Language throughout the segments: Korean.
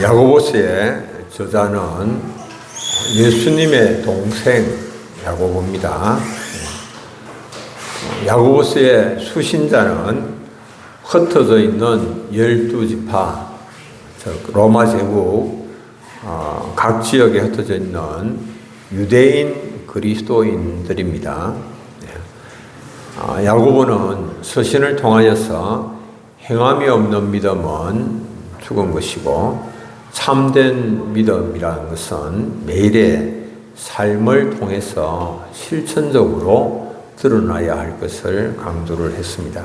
야고보서의 저자는 예수님의 동생 야고보입니다. 야고보서의 수신자는 흩어져 있는 12지파, 로마 제국 각 지역에 흩어져 있는 유대인 그리스도인들입니다. 야고보는 서신을 통하여서 행함이 없는 믿음은 죽은 것이고 참된 믿음이라는 것은 매일의 삶을 통해서 실천적으로 드러나야 할 것을 강조를 했습니다.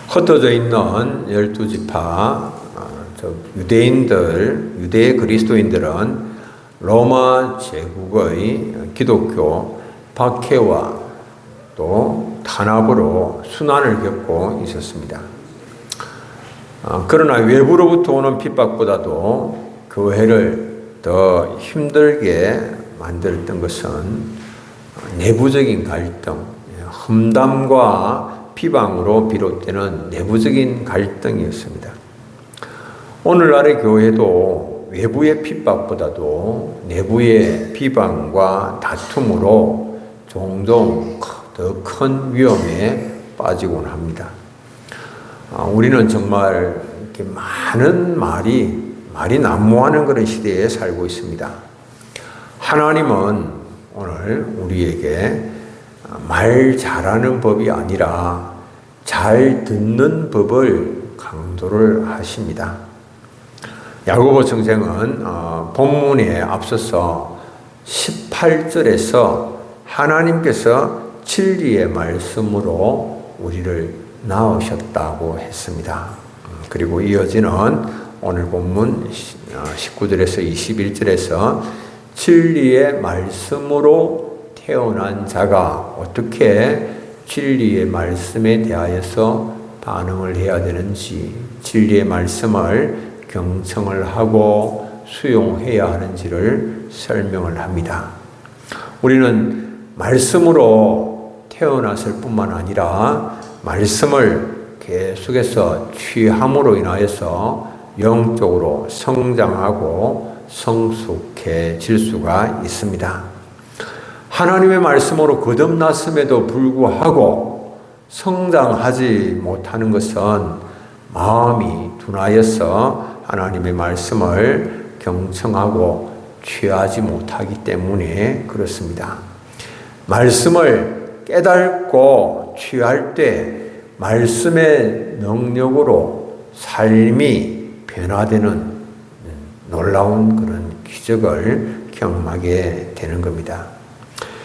흩어져 있는 12지파 유대 그리스도인들은 로마 제국의 기독교 박해와 또 탄압으로 순환을 겪고 있었습니다. 그러나 외부로부터 오는 핍박보다도 교회를 더 힘들게 만들었던 것은 내부적인 갈등, 험담과 비방으로 비롯되는 내부적인 갈등이었습니다. 오늘날의 교회도 외부의 핍박보다도 내부의 비방과 다툼으로 종종 더 큰 위험에 빠지곤 합니다. 우리는 정말 이렇게 많은 말이 난무하는 그런 시대에 살고 있습니다. 하나님은 오늘 우리에게 말 잘하는 법이 아니라 잘 듣는 법을 강조를 하십니다. 야고보 선생은 본문에 앞서서 18절에서 하나님께서 진리의 말씀으로 우리를 낳으셨다고 했습니다. 그리고 이어지는 오늘 본문 19절에서 21절에서 진리의 말씀으로 태어난 자가 어떻게 진리의 말씀에 대하여서 반응을 해야 되는지, 진리의 말씀을 경청을 하고 수용해야 하는지를 설명을 합니다. 우리는 말씀으로 태어났을 뿐만 아니라 말씀을 계속해서 취함으로 인하여서 영적으로 성장하고 성숙해질 수가 있습니다. 하나님의 말씀으로 거듭났음에도 불구하고 성장하지 못하는 것은 마음이 둔하여서 하나님의 말씀을 경청하고 취하지 못하기 때문에 그렇습니다. 말씀을 깨닫고 취할 때 말씀의 능력으로 삶이 변화되는 놀라운 그런 기적을 경험하게 되는 겁니다.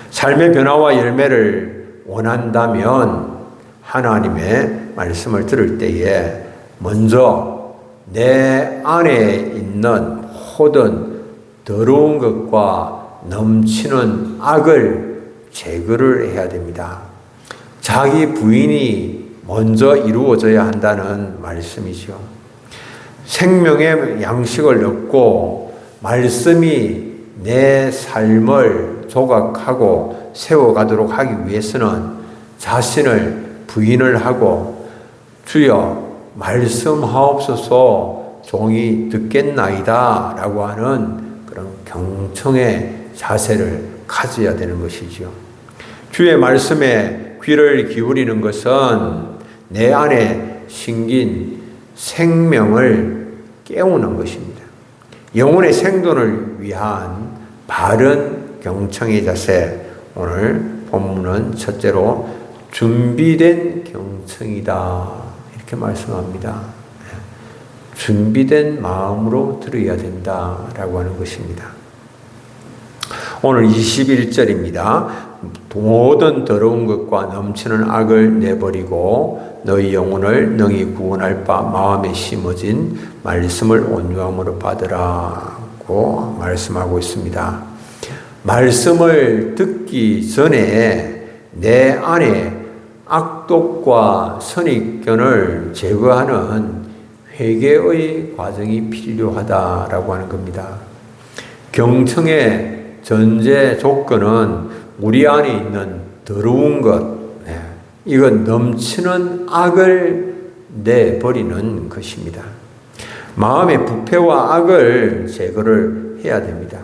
삶의 변화와 열매를 원한다면 하나님의 말씀을 들을 때에 먼저 내 안에 있는 모든 더러운 것과 넘치는 악을 제거를 해야 됩니다. 자기 부인이 먼저 이루어져야 한다는 말씀이죠. 생명의 양식을 얻고 말씀이 내 삶을 조각하고 세워가도록 하기 위해서는 자신을 부인을 하고 주여 말씀하옵소서 종이 듣겠나이다 라고 하는 그런 경청의 자세를 가져야 되는 것이죠. 주의 말씀에 귀를 기울이는 것은 내 안에 심긴 생명을 깨우는 것입니다. 영혼의 생존을 위한 바른 경청의 자세, 오늘 본문은 첫째로 준비된 경청이다 이렇게 말씀합니다. 준비된 마음으로 들어야 된다라고 하는 것입니다. 오늘 21절입니다. 모든 더러운 것과 넘치는 악을 내버리고 너희 영혼을 능히 구원할 바 마음에 심어진 말씀을 온유함으로 받으라고 말씀하고 있습니다. 말씀을 듣기 전에 내 안에 악독과 선입견을 제거하는 회개의 과정이 필요하다라고 하는 겁니다. 경청의 전제 조건은 우리 안에 있는 더러운 것, 이건 넘치는 악을 내버리는 것입니다. 마음의 부패와 악을 제거를 해야 됩니다.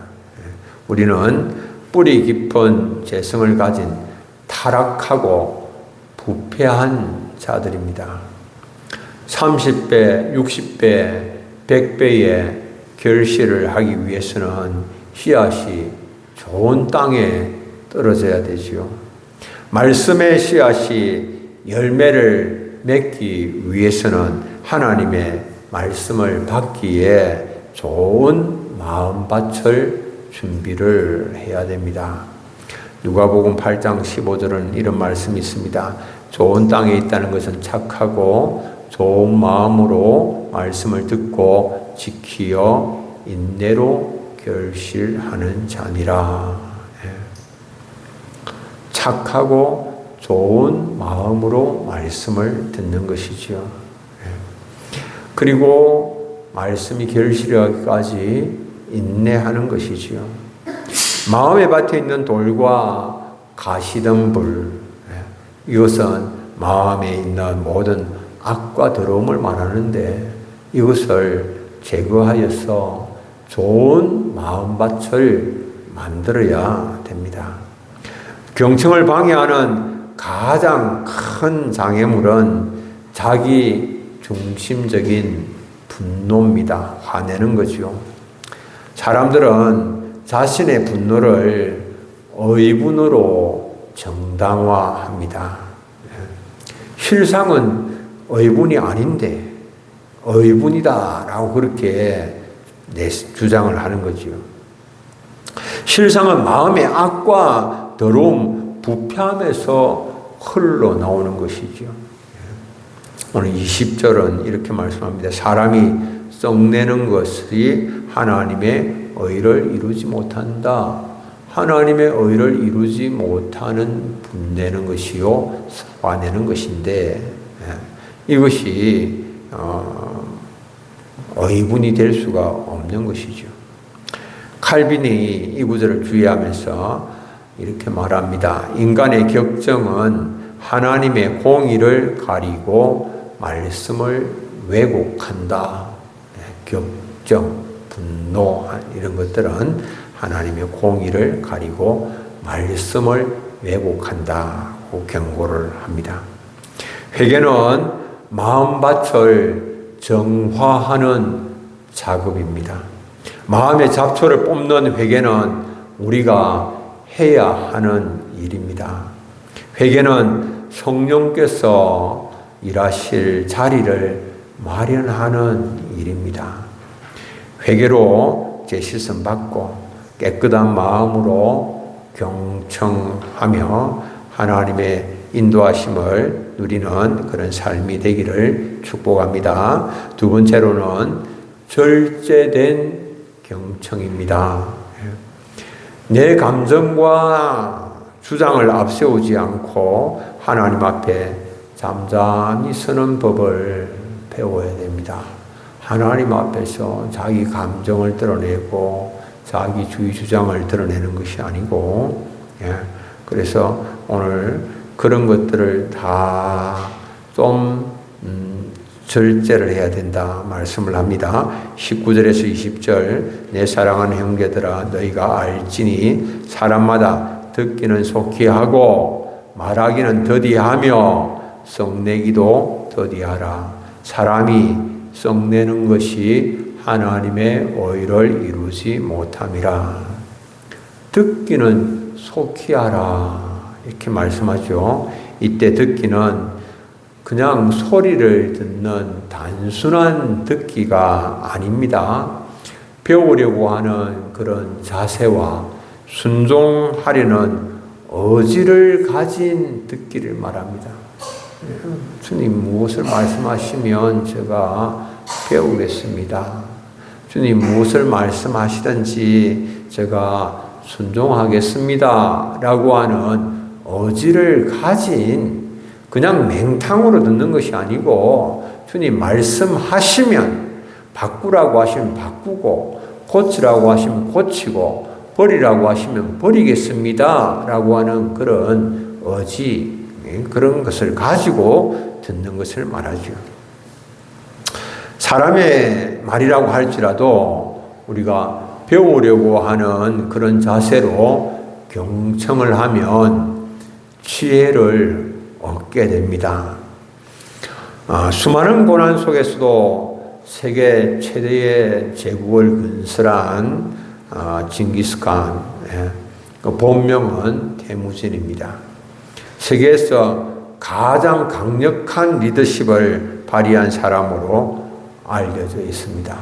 우리는 뿌리 깊은 재성을 가진 타락하고 부패한 자들입니다. 30배, 60배, 100배의 결실을 하기 위해서는 씨앗이 좋은 땅에 떨어져야 되지요. 말씀의 씨앗이 열매를 맺기 위해서는 하나님의 말씀을 받기에 좋은 마음밭을 준비를 해야 됩니다. 누가복음 8장 15절은 이런 말씀이 있습니다. 좋은 땅에 있다는 것은 착하고 좋은 마음으로 말씀을 듣고 지키어 인내로 결실하는 자니라. 착하고 좋은 마음으로 말씀을 듣는 것이지요. 그리고 말씀이 결실하기까지 인내하는 것이지요. 마음에 밭에 있는 돌과 가시덤불, 이것은 마음에 있는 모든 악과 더러움을 말하는데 이것을 제거하여서 좋은 마음밭을 만들어야 됩니다. 경청을 방해하는 가장 큰 장애물은 자기 중심적인 분노입니다. 화내는 거죠. 사람들은 자신의 분노를 의분으로 정당화합니다. 실상은 의분이 아닌데 의분이다라고 그렇게 주장을 하는 거지요. 실상은 마음의 악과 더러움, 부패함에서 흘러나오는 것이죠. 오늘 20절은 이렇게 말씀합니다. 사람이 썩내는 것이 하나님의 의를 이루지 못한다. 하나님의 의를 이루지 못하는 분내는 것이요 화내는 것인데 이것이 의분이 될 수가 없는 것이죠. 칼빈이 이 구절을 주의하면서 이렇게 말합니다. 인간의 격정은 하나님의 공의를 가리고 말씀을 왜곡한다. 격정, 분노 이런 것들은 하나님의 공의를 가리고 말씀을 왜곡한다고 경고를 합니다. 회개는 마음밭을 정화하는 작업입니다. 마음의 잡초를 뽑는 회개는 우리가 해야 하는 일입니다. 회개는 성령께서 일하실 자리를 마련하는 일입니다. 회개로 죄씻음 받고 깨끗한 마음으로 경청하며 하나님의 인도하심을 누리는 그런 삶이 되기를 축복합니다. 두 번째로는 절제된 경청입니다. 내 감정과 주장을 앞세우지 않고 하나님 앞에 잠잠히 서는 법을 배워야 됩니다. 하나님 앞에서 자기 감정을 드러내고 자기 주의 주장을 드러내는 것이 아니고, 그래서 오늘 그런 것들을 다 좀 절제를 해야 된다 말씀을 합니다. 19절에서 20절 내 사랑하는 형제들아 너희가 알지니 사람마다 듣기는 속히 하고 말하기는 더디하며 썩내기도 더디하라. 사람이 썩내는 것이 하나님의 의를 이루지 못함이라. 듣기는 속히 하라 이렇게 말씀하죠. 이때 듣기는 그냥 소리를 듣는 단순한 듣기가 아닙니다. 배우려고 하는 그런 자세와 순종하려는 의지를 가진 듣기를 말합니다. 주님 무엇을 말씀하시면 제가 배우겠습니다. 주님 무엇을 말씀하시든지 제가 순종하겠습니다. 라고 하는 의지를 가진 그냥 맹탕으로 듣는 것이 아니고 주님 말씀하시면 바꾸라고 하시면 바꾸고 고치라고 하시면 고치고 버리라고 하시면 버리겠습니다. 라고 하는 그런 의지, 그런 것을 가지고 듣는 것을 말하죠. 사람의 말이라고 할지라도 우리가 배우려고 하는 그런 자세로 경청을 하면 지혜를 얻게 됩니다. 수많은 고난 속에서도 세계 최대의 제국을 건설한 징기스칸, 그 본명은 태무진입니다. 세계에서 가장 강력한 리더십을 발휘한 사람으로 알려져 있습니다.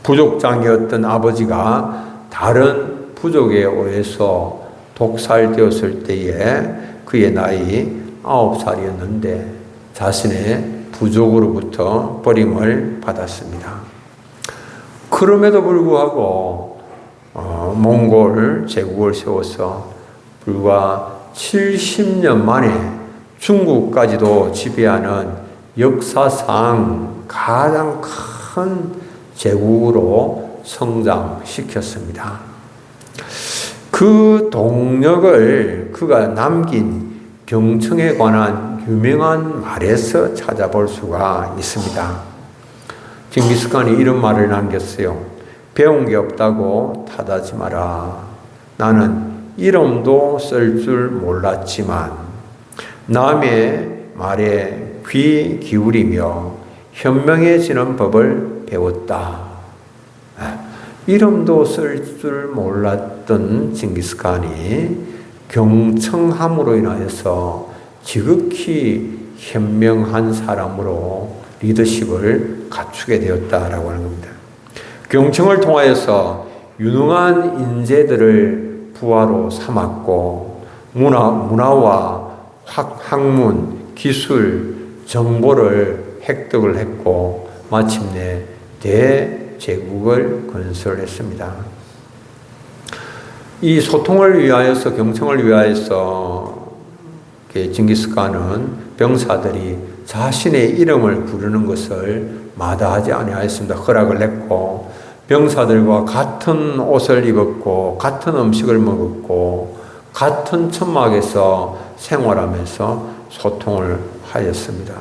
부족장이었던 아버지가 다른 부족에 의해서 독살되었을 때에 그의 나이 9살이었는데 자신의 부족으로부터 버림을 받았습니다. 그럼에도 불구하고 몽골 제국을 세워서 불과 70년 만에 중국까지도 지배하는 역사상 가장 큰 제국으로 성장시켰습니다. 그 동력을 그가 남긴 경청에 관한 유명한 말에서 찾아볼 수가 있습니다. 징기스칸이 이런 말을 남겼어요. 배운 게 없다고 탓하지 마라. 나는 이름도 쓸 줄 몰랐지만 남의 말에 귀 기울이며 현명해지는 법을 배웠다. 이름도 쓸 줄 몰랐던 징기스칸이 경청함으로 인하여서 지극히 현명한 사람으로 리더십을 갖추게 되었다라고 하는 겁니다. 경청을 통하여서 유능한 인재들을 부하로 삼았고 문화와 학문, 기술, 정보를 획득을 했고 마침내 대제국을 건설했습니다. 이 소통을 위하여서 경청을 위하여서 징기스칸은 병사들이 자신의 이름을 부르는 것을 마다하지 아니하였습니다. 허락을 냈고 병사들과 같은 옷을 입었고 같은 음식을 먹었고 같은 천막에서 생활하면서 소통을 하였습니다.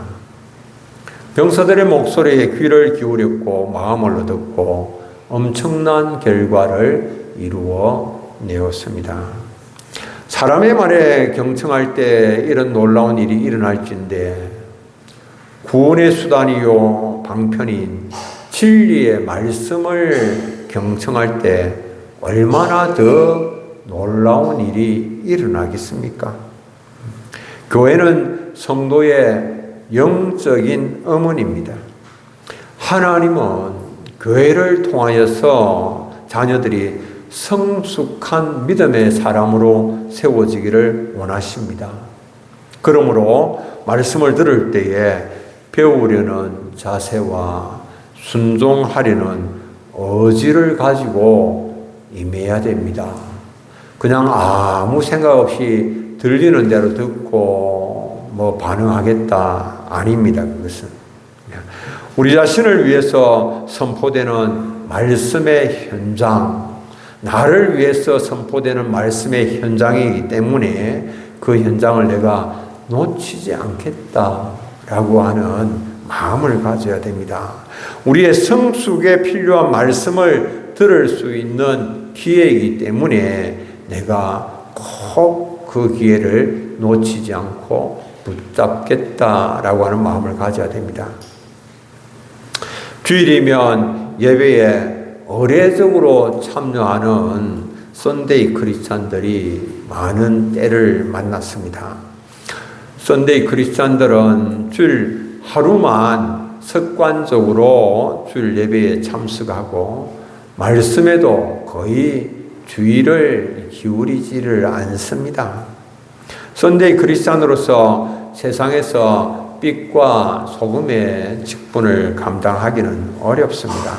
병사들의 목소리에 귀를 기울였고 마음을 얻었고 엄청난 결과를 이루어 내었습니다. 사람의 말에 경청할 때 이런 놀라운 일이 일어날진데 구원의 수단이요 방편인 진리의 말씀을 경청할 때 얼마나 더 놀라운 일이 일어나겠습니까? 교회는 성도의 영적인 어머니입니다. 하나님은 교회를 통하여서 자녀들이 성숙한 믿음의 사람으로 세워지기를 원하십니다. 그러므로 말씀을 들을 때에 배우려는 자세와 순종하려는 의지를 가지고 임해야 됩니다. 그냥 아무 생각 없이 들리는 대로 듣고 반응하겠다 아닙니다. 그것은 우리 자신을 위해서 선포되는 말씀의 현장, 나를 위해서 선포되는 말씀의 현장이기 때문에 그 현장을 내가 놓치지 않겠다라고 하는 마음을 가져야 됩니다. 우리의 성숙에 필요한 말씀을 들을 수 있는 기회이기 때문에 내가 꼭 그 기회를 놓치지 않고 붙잡겠다라고 하는 마음을 가져야 됩니다. 주일이면 예배에 의례적으로 참여하는 썬데이 크리스찬들이 많은 때를 만났습니다. 썬데이 크리스찬들은 주일 하루만 습관적으로 주일 예배에 참석하고 말씀에도 거의 주의를 기울이지를 않습니다. 썬데이 크리스찬으로서 세상에서 빛과 소금의 직분을 감당하기는 어렵습니다.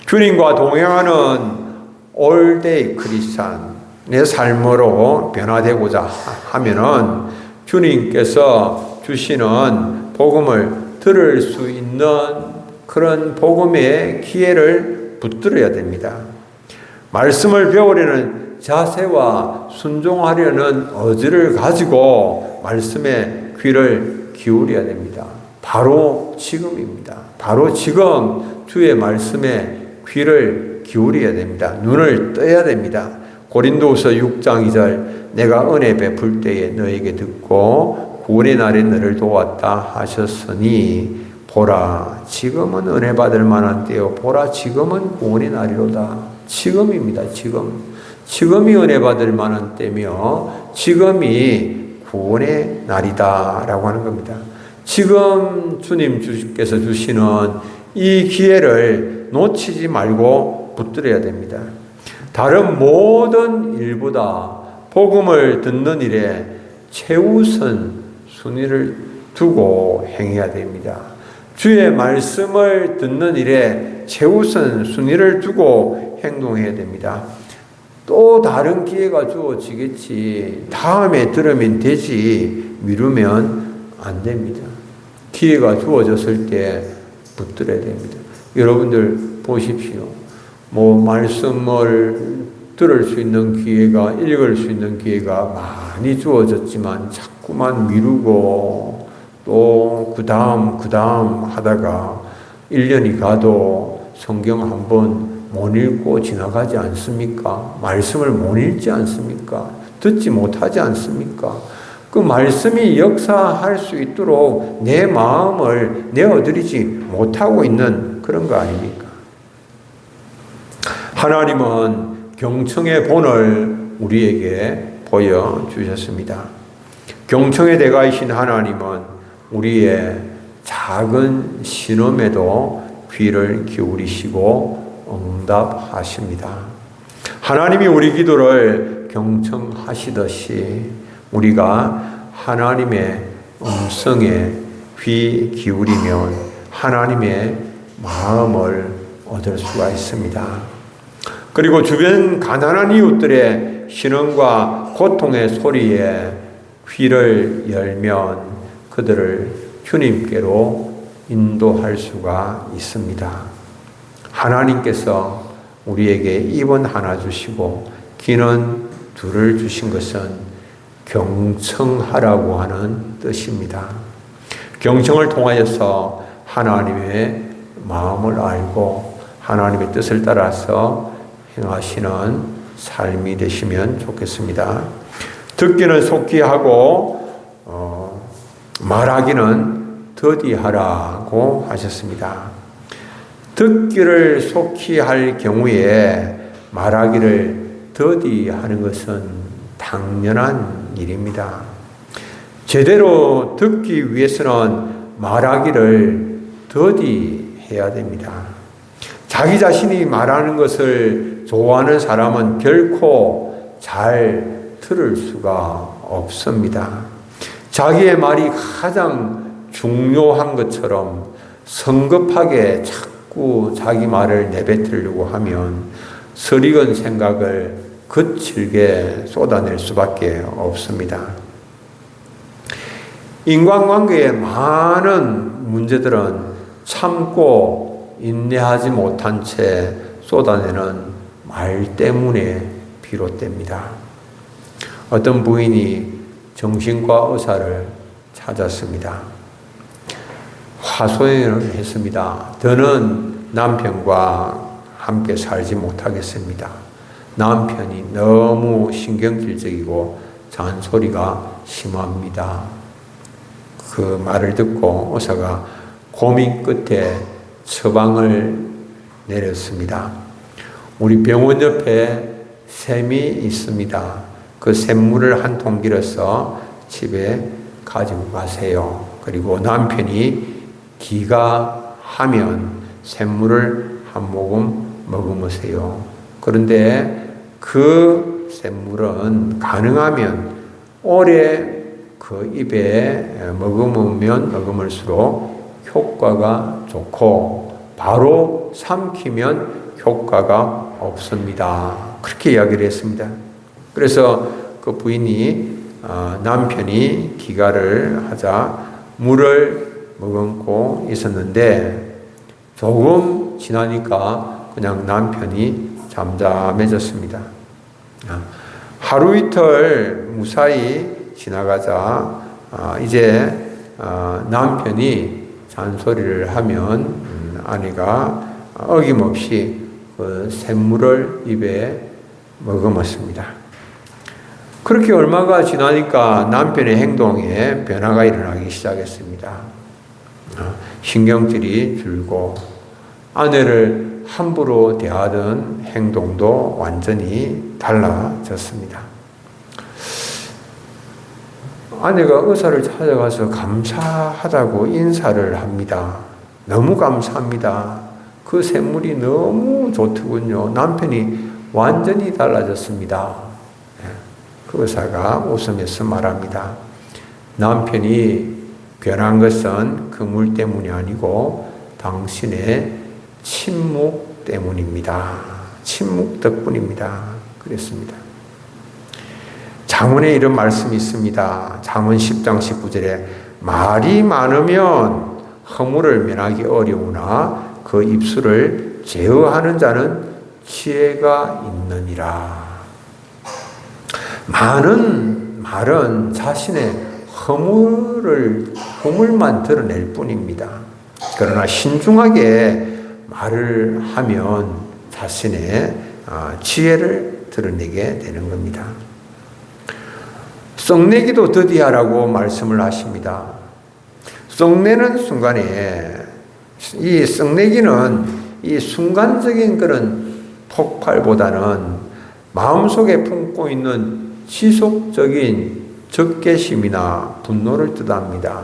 주님과 동행하는 올데이 크리스찬의 삶으로 변화되고자 하면은 주님께서 주시는 복음을 들을 수 있는 그런 복음의 기회를 붙들어야 됩니다. 말씀을 배우려는 자세와 순종하려는 의지를 가지고 말씀에 귀를 기울여야 됩니다. 바로 지금입니다. 바로 지금 주의 말씀에 귀를 기울여야 됩니다. 눈을 떠야 됩니다. 고린도후서 6장 2절 내가 은혜 베풀 때에 너에게 듣고 구원의 날에 너를 도왔다 하셨으니 보라 지금은 은혜 받을 만한 때요 보라 지금은 구원의 날이로다. 지금입니다. 지금이 은혜 받을 만한 때며 지금이 구원의 날이다 라고 하는 겁니다. 지금 주님께서 주시는 이 기회를 놓치지 말고 붙들어야 됩니다. 다른 모든 일보다 복음을 듣는 일에 최우선 순위를 두고 행해야 됩니다. 주의 말씀을 듣는 일에 최우선 순위를 두고 행동해야 됩니다. 또 다른 기회가 주어지겠지. 다음에 들으면 되지. 미루면 안 됩니다. 기회가 주어졌을 때 붙들어야 됩니다. 여러분들 보십시오. 말씀을 들을 수 있는 기회가, 읽을 수 있는 기회가 많이 주어졌지만 자꾸만 미루고 또 그 다음 하다가 1년이 가도 성경 한번 못 읽고 지나가지 않습니까? 말씀을 못 읽지 않습니까? 듣지 못하지 않습니까? 그 말씀이 역사할 수 있도록 내 마음을 내어드리지 못하고 있는 그런 거 아닙니까? 하나님은 경청의 본을 우리에게 보여주셨습니다. 경청의 대가이신 하나님은 우리의 작은 신음에도 귀를 기울이시고 응답하십니다. 하나님이 우리 기도를 경청하시듯이 우리가 하나님의 음성에 귀 기울이면 하나님의 마음을 얻을 수가 있습니다. 그리고 주변 가난한 이웃들의 신음과 고통의 소리에 귀를 열면 그들을 주님께로 인도할 수가 있습니다. 하나님께서 우리에게 입은 하나 주시고 귀는 둘을 주신 것은 경청하라고 하는 뜻입니다. 경청을 통하여서 하나님의 마음을 알고 하나님의 뜻을 따라서 행하시는 삶이 되시면 좋겠습니다. 듣기는 속히 하고 말하기는 더디하라고 하셨습니다. 듣기를 속히 할 경우에 말하기를 더디하는 것은 당연한 일입니다. 제대로 듣기 위해서는 말하기를 더디해야 됩니다. 자기 자신이 말하는 것을 좋아하는 사람은 결코 잘 들을 수가 없습니다. 자기의 말이 가장 중요한 것처럼 성급하게 자꾸 자기 말을 내뱉으려고 하면 설익은 생각을 거칠게 쏟아낼 수밖에 없습니다. 인간관계의 많은 문제들은 참고 인내하지 못한 채 쏟아내는 말 때문에 비롯됩니다. 어떤 부인이 정신과 의사를 찾았습니다. 하소연을 했습니다. 저는 남편과 함께 살지 못하겠습니다. 남편이 너무 신경질적이고 잔소리가 심합니다. 그 말을 듣고 의사가 고민 끝에 처방을 내렸습니다. 우리 병원 옆에 샘이 있습니다. 그 샘물을 한 통 길어서 집에 가지고 가세요. 그리고 남편이 기가하면 샘물을 한 모금 머금으세요. 그런데 그 샘물은 가능하면 오래 그 입에 머금으면 머금을수록 효과가 좋고 바로 삼키면 효과가 없습니다. 그렇게 이야기를 했습니다. 그래서 그 부인이 남편이 기가를 하자 물을 머금고 있었는데 조금 지나니까 그냥 남편이 잠잠해졌습니다. 하루 이틀 무사히 지나가자 이제 남편이 잔소리를 하면 아내가 어김없이 그 샘물을 입에 머금었습니다. 그렇게 얼마가 지나니까 남편의 행동에 변화가 일어나기 시작했습니다. 신경질이 줄고 아내를 함부로 대하던 행동도 완전히 달라졌습니다. 아내가 의사를 찾아가서 감사하다고 인사를 합니다. 너무 감사합니다. 그 샘물이 너무 좋더군요. 남편이 완전히 달라졌습니다. 그 의사가 웃으면서 말합니다. 남편이 변한 것은 그 물 때문이 아니고 당신의 침묵 때문입니다. 침묵 덕분입니다. 그랬습니다. 잠언에 이런 말씀이 있습니다. 잠언 10장 19절에 말이 많으면 허물을 면하기 어려우나 그 입술을 제어하는 자는 지혜가 있느니라. 많은 말은 자신의 허물만 드러낼 뿐입니다. 그러나 신중하게 말을 하면 자신의 지혜를 드러내게 되는 겁니다. 썩내기도 더디하라고 말씀을 하십니다. 썩내는 순간에 이 썩내기는 이 순간적인 그런 폭발보다는 마음속에 품고 있는 지속적인 적개심이나 분노를 뜻합니다.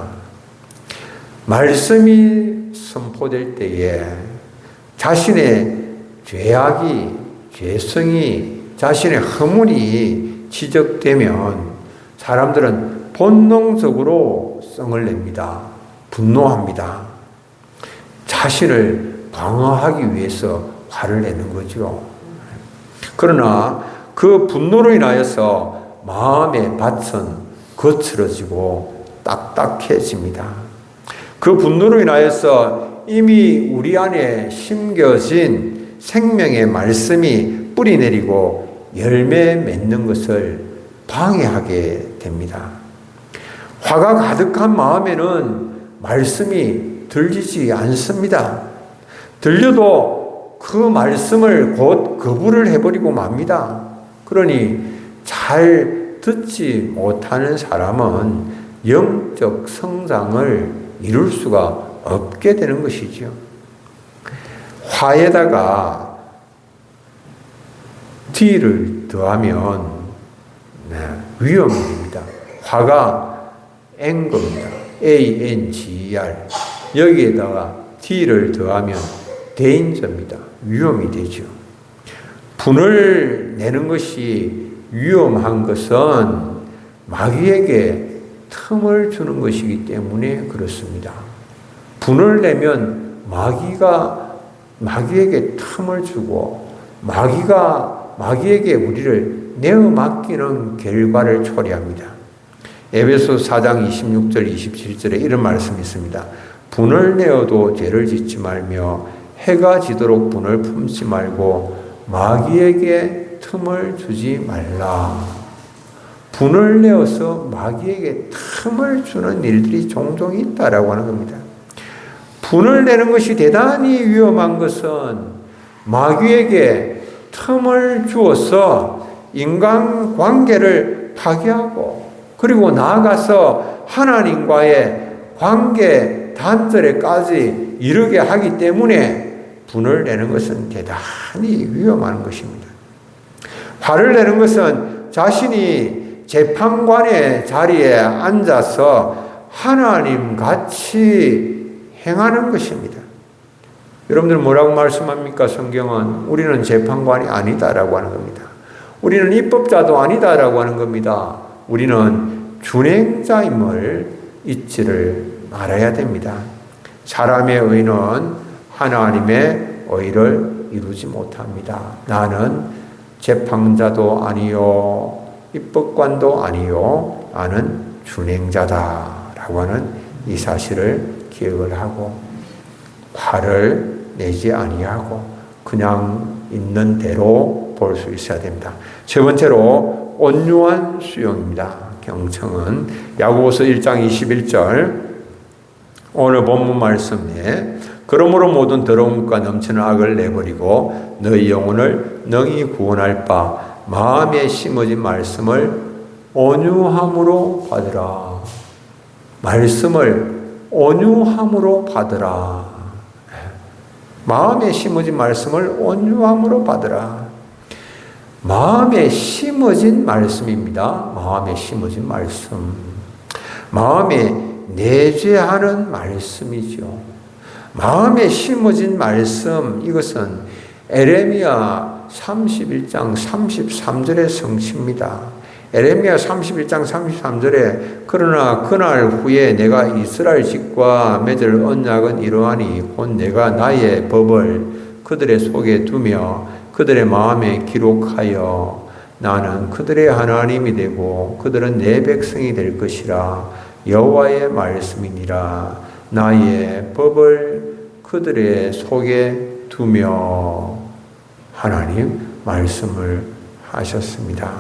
말씀이 선포될 때에 자신의 죄악이, 죄성이, 자신의 허물이 지적되면 사람들은 본능적으로 성을 냅니다. 분노합니다. 자신을 방어하기 위해서 화를 내는 거죠. 그러나 그 분노로 인하여서 마음의 밭은 거칠어지고 딱딱해집니다. 그 분노로 인하여서 이미 우리 안에 심겨진 생명의 말씀이 뿌리 내리고 열매 맺는 것을 방해하게 됩니다. 화가 가득한 마음에는 말씀이 들리지 않습니다. 들려도 그 말씀을 곧 거부를 해버리고 맙니다. 그러니 잘 듣지 못하는 사람은 영적 성장을 이룰 수가 없게 되는 것이죠. 화에다가 T를 더하면 위험이 됩니다. 화가 anger입니다. A-N-G-E-R. 여기에다가 T를 더하면 대인자입니다. 위험이 되죠. 분을 내는 것이 위험한 것은 마귀에게 틈을 주는 것이기 때문에 그렇습니다. 분을 내면 마귀에게 틈을 주고 마귀에게 우리를 내어 맡기는 결과를 초래합니다. 에베소 4장 26절 27절에 이런 말씀이 있습니다. 분을 내어도 죄를 짓지 말며 해가 지도록 분을 품지 말고 마귀에게 틈을 주지 말라. 분을 내어서 마귀에게 틈을 주는 일들이 종종 있다라고 하는 겁니다. 분을 내는 것이 대단히 위험한 것은 마귀에게 틈을 주어서 인간관계를 파괴하고 그리고 나아가서 하나님과의 관계 단절에까지 이르게 하기 때문에 분을 내는 것은 대단히 위험한 것입니다. 화를 내는 것은 자신이 재판관의 자리에 앉아서 하나님같이 행하는 것입니다. 여러분들 뭐라고 말씀합니까? 성경은 우리는 재판관이 아니다라고 하는 겁니다. 우리는 입법자도 아니다라고 하는 겁니다. 우리는 준행자임을 잊지를 말아야 됩니다. 사람의 의는 하나님의 의를 이루지 못합니다. 나는 재판자도 아니요 입법관도 아니요 나는 준행자다라고 하는 이 사실을 기억을 하고 화를 내지 아니하고 그냥 있는 대로 볼 수 있어야 됩니다. 세 번째로 온유한 수용입니다. 경청은 야고보서 1장 21절 오늘 본문 말씀에 그러므로 모든 더러운 것과 넘치는 악을 내버리고 너희 영혼을 능히 구원할 바 마음에 심어진 말씀을 온유함으로 받으라. 말씀을 온유함으로 받으라. 마음에 심어진 말씀을 온유함으로 받으라. 마음에 심어진 말씀입니다. 마음에 심어진 말씀. 마음에 내재하는 말씀이죠. 마음에 심어진 말씀, 이것은 에레미야 31장 33절의 성취입니다. 에레미야 31장 33절에 그러나 그날 후에 내가 이스라엘 집과 맺을 언약은 이러하니 곧 내가 나의 법을 그들의 속에 두며 그들의 마음에 기록하여 나는 그들의 하나님이 되고 그들은 내 백성이 될 것이라. 여호와의 말씀이니라. 나의 법을 그들의 속에 두며 하나님 말씀을 하셨습니다.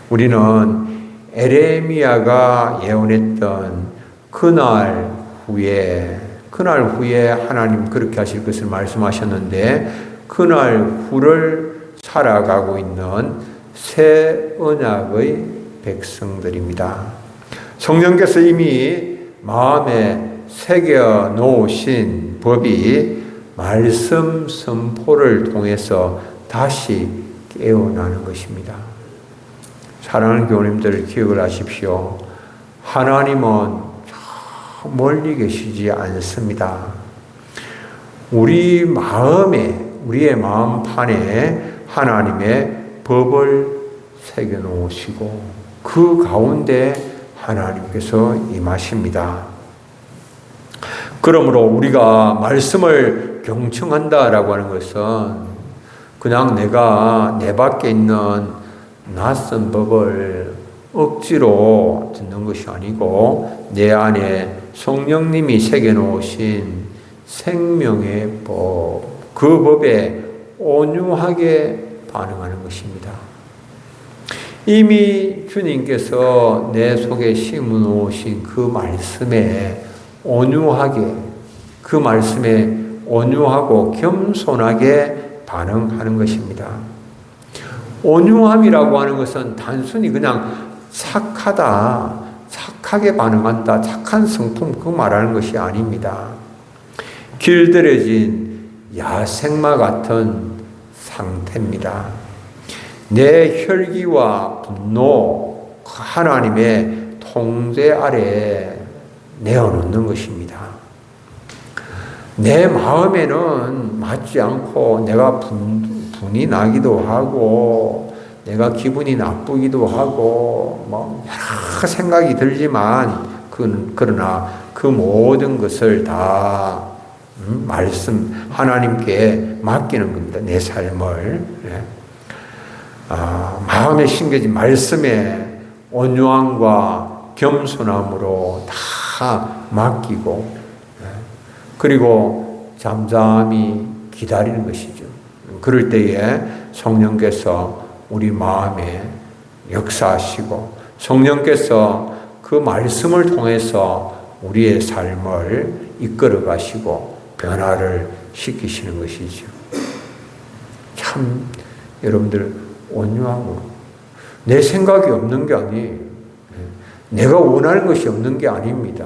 우리는 에레미야가 예언했던 그날 후에 하나님 그렇게 하실 것을 말씀하셨는데 그날 후를 살아가고 있는 새 언약의 백성들입니다. 성령께서 이미 마음에 새겨 놓으신 법이 말씀 선포를 통해서 다시 깨어나는 것입니다. 사랑하는 교우님들 기억을 하십시오. 하나님은 저 멀리 계시지 않습니다. 우리의 마음판에 하나님의 법을 새겨 놓으시고 그 가운데 하나님께서 임하십니다. 그러므로 우리가 말씀을 경청한다라고 하는 것은 그냥 내가 내 밖에 있는 낯선 법을 억지로 듣는 것이 아니고 내 안에 성령님이 새겨놓으신 생명의 법, 그 법에 온유하게 반응하는 것입니다. 이미 주님께서 내 속에 심어놓으신 그 말씀에 온유하게, 그 말씀에 온유하고 겸손하게 반응하는 것입니다. 온유함이라고 하는 것은 단순히 그냥 착하게 반응한다, 착한 성품 그 말하는 것이 아닙니다. 길들여진 야생마 같은 상태입니다. 내 혈기와 분노, 하나님의 통제 아래 내어놓는 것입니다. 내 마음에는 맞지 않고 내가 분이 나기도 하고 내가 기분이 나쁘기도 하고 뭐 여러 생각이 들지만 그러나 그 모든 것을 다 말씀 하나님께 맡기는 겁니다. 내 삶을 마음에 심겨진 말씀에 온유함과 겸손함으로 다 맡기고 그리고 잠잠히 기다리는 것이죠. 그럴 때에 성령께서 우리 마음에 역사하시고 성령께서 그 말씀을 통해서 우리의 삶을 이끌어 가시고 변화를 시키시는 것이죠. 참 여러분들 온유하고 내 생각이 없는 게 아니에요. 내가 원하는 것이 없는 게 아닙니다.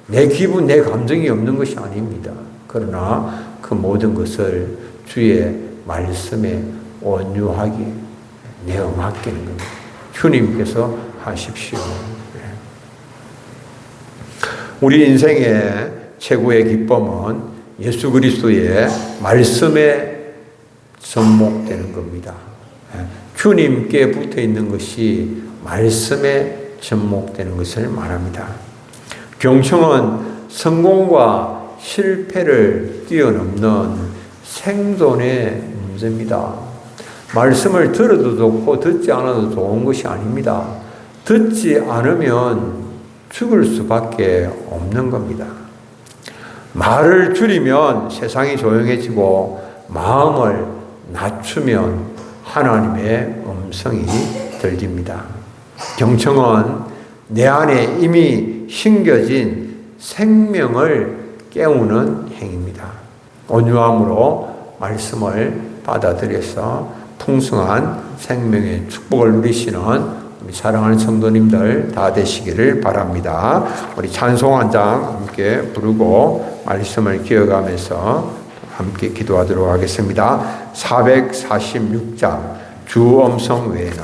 내 기분, 내 감정이 없는 것이 아닙니다. 그러나 그 모든 것을 주의 말씀에 온유하게 내어 맡기는 겁니다. 주님께서 하십시오. 우리 인생의 최고의 기쁨은 예수 그리스도의 말씀에 접목되는 겁니다. 주님께 붙어 있는 것이 말씀에 접목되는 것을 말합니다. 경청은 성공과 실패를 뛰어넘는 생존의 문제입니다. 말씀을 들어도 좋고 듣지 않아도 좋은 것이 아닙니다. 듣지 않으면 죽을 수밖에 없는 겁니다. 말을 줄이면 세상이 조용해지고 마음을 낮추면 하나님의 음성이 들립니다. 경청은 내 안에 이미 심겨진 생명을 깨우는 행위입니다. 온유함으로 말씀을 받아들여서 풍성한 생명의 축복을 누리시는 우리 사랑하는 성도님들 다 되시기를 바랍니다. 우리 찬송 한 장 함께 부르고 말씀을 기억하면서 함께 기도하도록 하겠습니다. 446장 주 음성 외에는